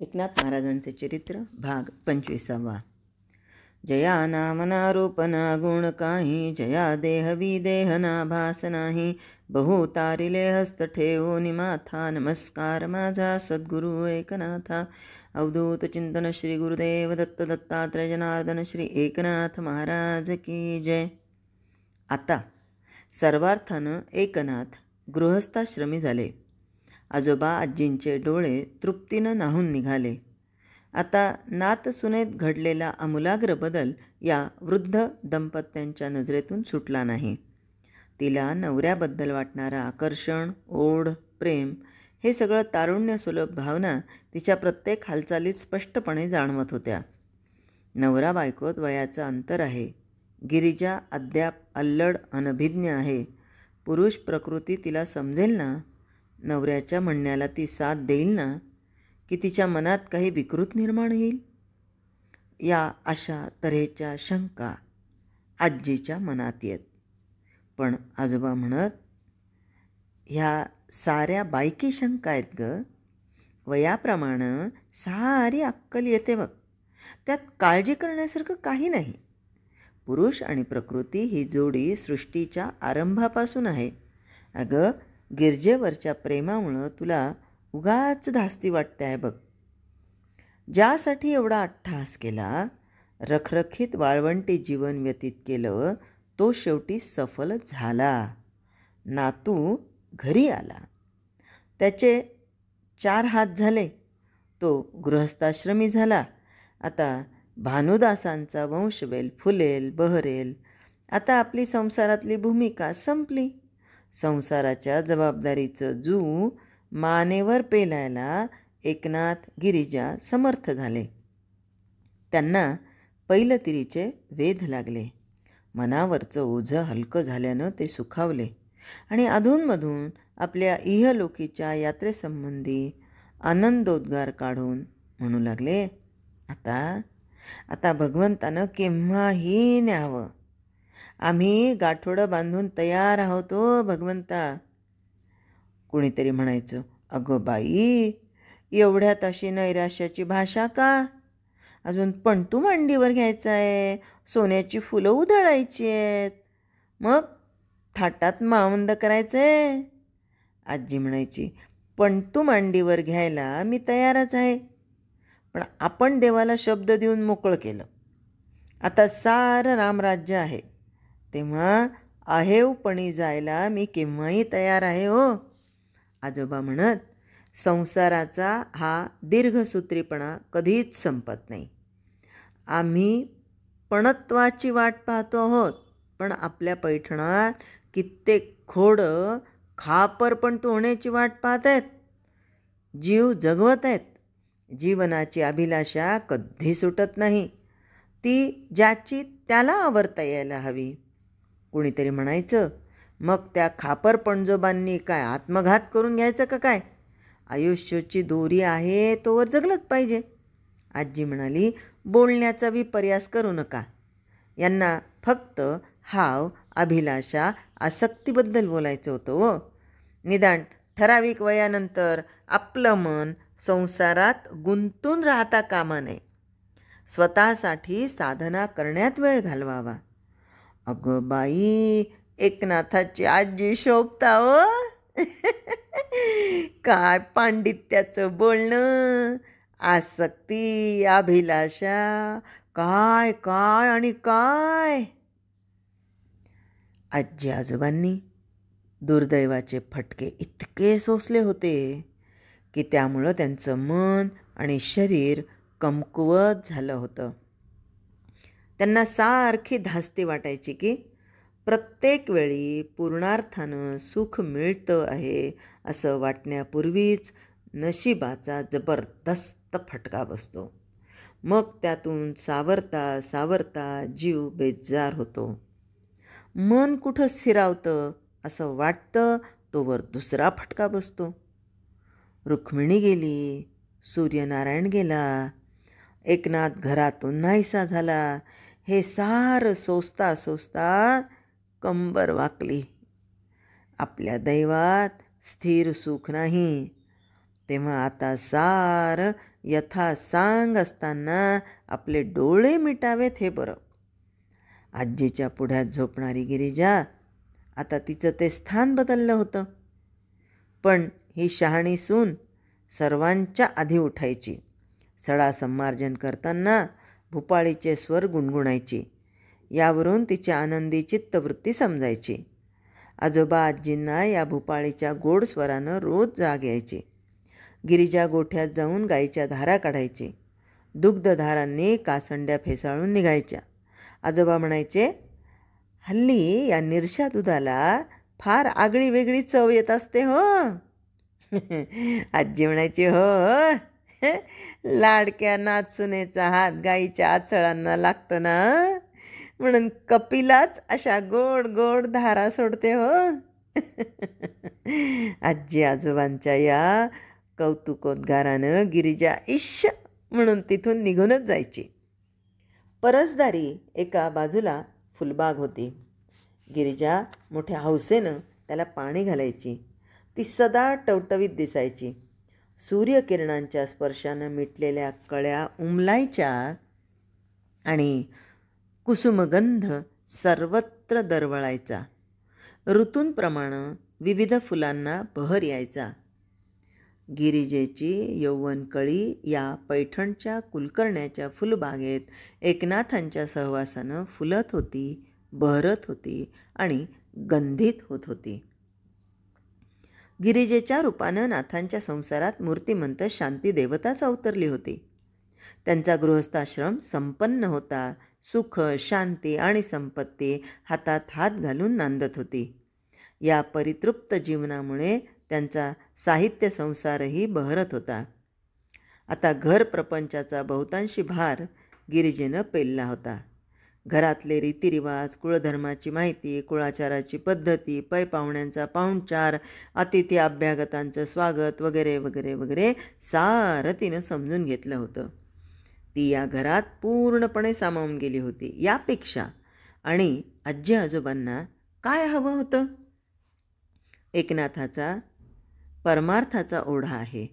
एकनाथ महाराजांचे चरित्र भाग 25. जया नामनारोपना गुण काही, जया देह विदेहना भास नाही. बहु तारिले हस्त ठेवोनी माथा, नमस्कार माझा सद्गुरु एकनाथा. अवधूत चिंतन श्री गुरुदेव दत्त दत्तात्रय जनार्दन श्री एकनाथ महाराज की जय. आता सर्वार्थानं एकनाथ गृहस्थाश्रमी झाले. आजोबा आजींचे डोळे तृप्तीनं न्हाऊन निघाले. आता नातसुनेत घडलेला आमूलाग्र बदल या वृद्ध दंपत्यांच्या नजरेतून सुटला नाही. तिला नवऱ्याबद्दल वाटणारं आकर्षण, ओढ, प्रेम हे सगळं तारुण्यसुलभ भावना तिच्या प्रत्येक हालचालीत स्पष्टपणे जाणवत होत्या. नवरा बायकोत वयाचं अंतर आहे. गिरिजा अद्याप अल्लड अनभिज्ञ आहे. पुरुष प्रकृती तिला समजेल ना? नवऱ्याच्या म्हणण्याला ती साथ देईल ना? की तिच्या मनात काही विकृत निर्माण होईल? या अशा तऱ्हेच्या शंका आजीच्या मनात येत. पण आजोबा म्हणत, ह्या साऱ्या बायकी शंका आहेत ग. वयाप्रमाणे सारी अक्कल येते बघ. त्यात काळजी करण्यासारखं काही नाही. पुरुष आणि प्रकृती ही जोडी सृष्टीच्या आरंभापासून आहे. अगं, गिरजेवरच्या प्रेमामुळं तुला उगाच धास्ती वाटते आहे बघ. ज्यासाठी एवढा अट्टहास केला, रखरखीत वाळवंटी जीवन व्यतीत केलं, तो शेवटी सफल झाला. नातू घरी आला. त्याचे 4 हात झाले. तो गृहस्थाश्रमी झाला. आता भानुदासांचा वंशवेल फुलेल बहरेल. आता आपली संसारातली भूमिका संपली. संसाराच्या जबाबदारीचं जू मानेवर पेलायला एकनाथ गिरिजा समर्थ झाले. त्यांना पैलतिरीचे वेध लागले. मनावरचं ओझं हलकं झाल्यानं ते सुखावले आणि अधूनमधून आपल्या इहलोकीच्या यात्रेसंबंधी आनंदोद्गार काढून म्हणू लागले, आता भगवंतानं केव्हाही न्यावं. आम्ही गाठोडं बांधून तयार आहोत हो भगवंता. कुणीतरी म्हणायचं, अगं बाई, एवढ्यात अशी नैराश्याची भाषा का? अजून पंटू मांडीवर घ्यायचा आहे, सोन्याची फुलं उधळायची आहेत, मग थाटात मावंद करायचं आहे. आजी म्हणायची, पंटू मांडीवर घ्यायला मी तयारच आहे, पण आपण देवाला शब्द देऊन मोकळं केलं. आता सारं रामराज्य आहे, तेव्हा आहेवपणी जायला मी केव्हाही तयार आहे हो. आजोबा म्हणत, संसाराचा हा दीर्घसूत्रीपणा कधीच संपत नाही. आम्ही पणत्वाची वाट पाहतो आहोत, पण आपल्या पैठणात कित्येक खोडं खापरपणतू होण्याची वाट पाहत आहेत. जीव जगवत आहेत. जीवनाची अभिलाषा कधी सुटत नाही. ती ज्याची त्याला आवरता यायला हवी. कुणीतरी म्हणायचं, मग त्या खापर पणजोबांनी काय आत्मघात करून घ्यायचं का काय? आयुष्याची दोरी आहे तोवर जगलंच पाहिजे. आजी म्हणाली, बोलण्याचा विपर्यास करू नका. यांना फक्त हाव, अभिलाषा, आसक्तीबद्दल बोलायचं होतं हो. निदान ठराविक वयानंतर आपलं मन संसारात गुंतून राहता कामा नये. स्वतःसाठी साधना करण्यात वेळ घालवावा. अगं बाई, एकनाथाची आजी शोभता हो. काय पांडित्याचं बोलणं, आसक्ती, अभिलाषा, काय काय आणि काय. आजी आजोबांनी दुर्दैवाचे फटके इतके सोसले होते की त्यामुळं त्यांचं मन आणि शरीर कमकुवत झालं होतं. त्यांना सारखी धास्ती वाटायची की प्रत्येक वेळी पूर्णार्थानं सुख मिळतं आहे असं वाटण्यापूर्वीच नशिबाचा जबरदस्त फटका बसतो. मग त्यातून सावरता सावरता जीव बेजार होतो. मन कुठं स्थिरावतं असं वाटतं तोवर दुसरा फटका बसतो. रुक्मिणी गेली, सूर्यनारायण गेला, एकनाथ घरातून नाहीसा झाला, हे सारं सोसता सोसता कंबर वाकली. आपल्या दैवात स्थिर सुख नाही. तेव्हा आता सार यथा सांग असताना आपले डोळे मिटावेत हे बरं. आजीच्या पुढ्यात झोपणारी गिरिजा, आता तिचं ते स्थान बदललं होतं. पण ही शहाणी सून सर्वांच्या आधी उठायची. सडा संमार्जन करताना भूपाळीचे स्वर गुणगुणायची. यावरून तिची आनंदी चित्तवृत्ती समजायची. आजोबा आजींना या भूपाळीच्या गोड स्वरानं रोज जाग यायची. गिरिजा गोठ्यात जाऊन गाईच्या धारा काढायची. दुग्धधारांनी कासंड्या फेसाळून निघायच्या. आजोबा म्हणायचे, हल्ली या निरशा दुधाला फार आगळी वेगळी चव येत असते हो. आजी म्हणायची, हो, लाडक्या नाचुनेचा हात गाईच्या आचळांना लागतं ना, म्हणून कपिलाच अशा गोड गोड धारा सोडते हो. आजी आजोबांच्या या कौतुकोद्गारानं गिरिजा इश्श म्हणून तिथून निघूनच जायची. परसदारी एका बाजूला फुलबाग होती. गिरिजा मोठ्या हौसेनं त्याला पाणी घालायची. ती सदा टवटवीत दिसायची. सूर्यकिरणांच्या स्पर्शानं मिटलेल्या कळ्या उमलायच्या आणि कुसुमगंध सर्वत्र दरवळायचा. ऋतूंप्रमाणे विविध फुलांना बहर यायचा. गिरिजेची यौवनकळी या पैठणच्या कुलकर्ण्याच्या फुलबागेत एकनाथांच्या सहवासानं फुलत होती, बहरत होती आणि गंधित होत होती. गिरिजेच्या रूपानं नाथांच्या संसारात मूर्तिमंत शांती देवताच अवतरली होती. त्यांचा गृहस्थाश्रम संपन्न होता. सुख, शांती आणि संपत्ती हातात हात घालून नांदत होती. या परितृप्त जीवनामुळे त्यांचा साहित्य संसारही बहरत होता. आता घर प्रपंचाचा बहुतांशी भार गिरिजेनं पेलला होता. घरातले रीतिरिवाज, कुळधर्माची माहिती, कुळाचाराची पद्धती, पै पाहुण्यांचा पाहुणचार, अतिथी अभ्यागतांचं स्वागत वगैरे वगैरे वगैरे सारं तिनं समजून घेतलं होतं. ती या घरात पूर्णपणे सामावून गेली होती. यापेक्षा आणि आजी आजोबांना काय हवं होतं? एकनाथाचा परमार्थाचा ओढा आहे.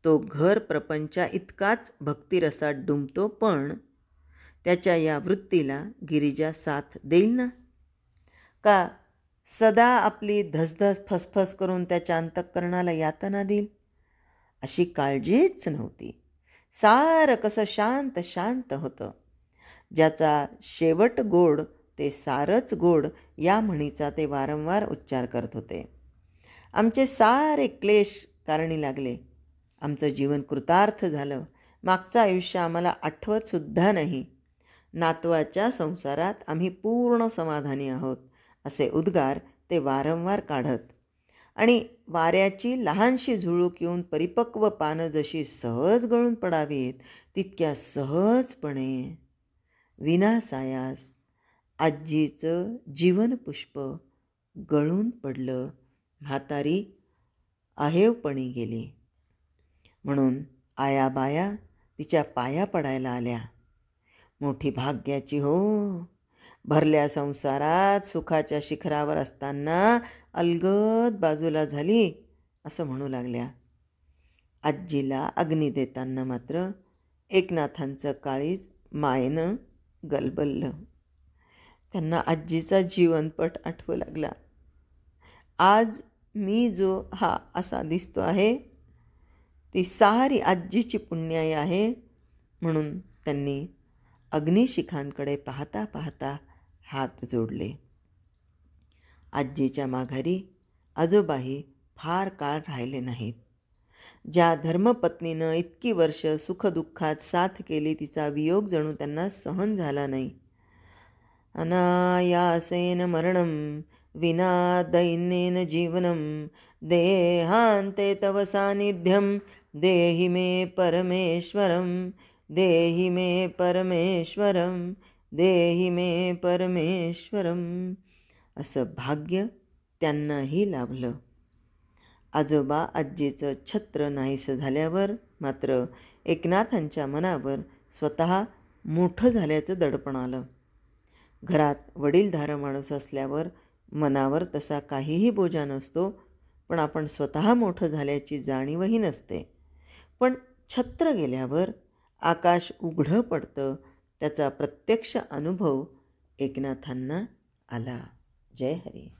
तो घर प्रपंचा इतकाच भक्तिरसात डुंबतो, पण त्याच्या या वृत्तीला गिरिजा साथ देईल ना? का सदा आपली धसधस फसफस करून त्याच्या अंतःकरणाला यातना देईल? अशी काळजीच नव्हती. सारं कसं शांत शांत होतं. ज्याचा शेवट गोड ते सारंच गोड या म्हणीचा ते वारंवार उच्चार करत होते. आमचे सारे क्लेश कारणी लागले. आमचं जीवन कृतार्थ झालं. मागचं आयुष्य आम्हाला आठवतसुद्धा नाही. नातवाच्या संसारात आम्ही पूर्ण समाधानी आहोत, असे उद्गार ते वारंवार काढत. आणि वाऱ्याची लहानशी झुळूक येऊन परिपक्व पानं जशी सहज गळून पडावीत, तितक्या सहजपणे विनासायास आजीचं जीवनपुष्प गळून पडलं. म्हातारी अहेवपणी गेली. म्हणून आयाबाया तिच्या पाया पडायला आल्या. मोठी भाग्याची हो, भरल्या संसारात सुखाच्या शिखरावर असताना अलगद बाजूला झाली असं म्हणू लागल्या. आजीला अग्नी देताना मात्र एकनाथांचं काळीज मायेनं गलबललं. त्यांना आजीचा जीवनपट आठवू लागला. आज मी जो हा असा दिसतो आहे, ती सारी आजीची पुण्याई आहे. म्हणून त्यांनी अग्निशिखांकडे पाहता पाहता हात जोडले. आजीच्या माघारी आजोबाही फार काळ राहिले नाहीत. ज्या धर्मपत्नीनं इतकी वर्ष सुखदुःखात साथ केली, तिचा वियोग जणू त्यांना सहन झाला नाही. अनायासेन मरणं विना दैन्येन जीवनं देहान्ते तव सान्निध्यं देहि मे परमेश्वरं देहि मे परमेश्वरं देहि मे परमेश्वरं असं भाग्य त्यांनाही लाभलं. आजोबा आजीचं छत्र नाहीसं झाल्यावर मात्र एकनाथांच्या मनावर स्वतः मोठं झाल्याचं दडपण आलं. घरात वडीलधारं माणूस असल्यावर मनावर तसा काहीही बोजा नसतो, पण आपण स्वतः मोठं झाल्याची जाणीवही नसते. पण छत्र गेल्यावर आकाश उघडं पडतं, त्याचा प्रत्यक्ष अनुभव एकनाथांना आला. जय हरी.